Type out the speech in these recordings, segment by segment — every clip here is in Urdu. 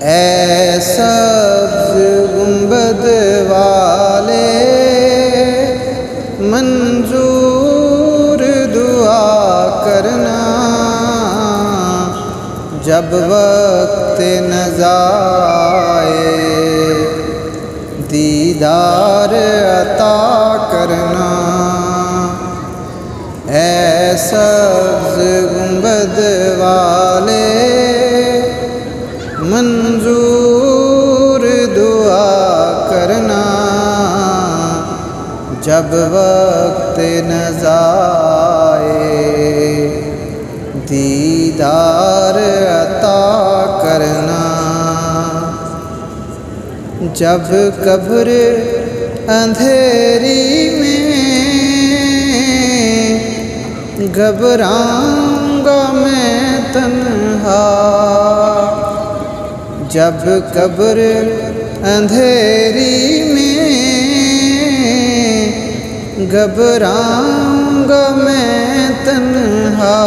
اے سبز گنبد والے منظور دعا کرنا، جب وقت نزا آئے دیدار عطا کرنا۔ اے سبز گنبد والے منظور دعا کرنا، جب وقت نزا آئے دیدار عطا کرنا۔ جب قبر اندھیری میں گھبراؤں گا میں تنہا، جب قبر اندھیری میں گھبراؤں گا میں تنہا،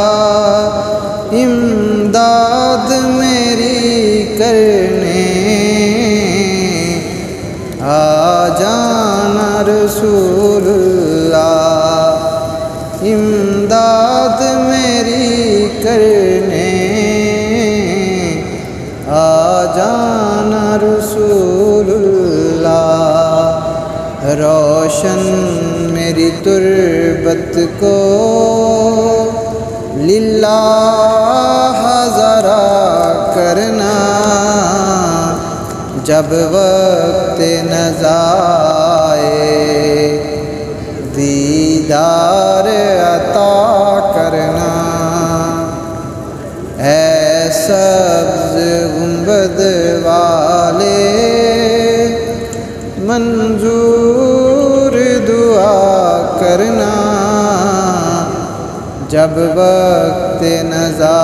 امداد میری کرنے آ جانا رسول اللہ، امداد میری کرنے آ جانا رسول اللہ۔ روشن میری تربت کو للہ ذرا کرنا، جب وقت نزا آئے دیدار عطا کرنا۔ اے سبز گنبد والے منظور دعا کرنا، جب وقت نزا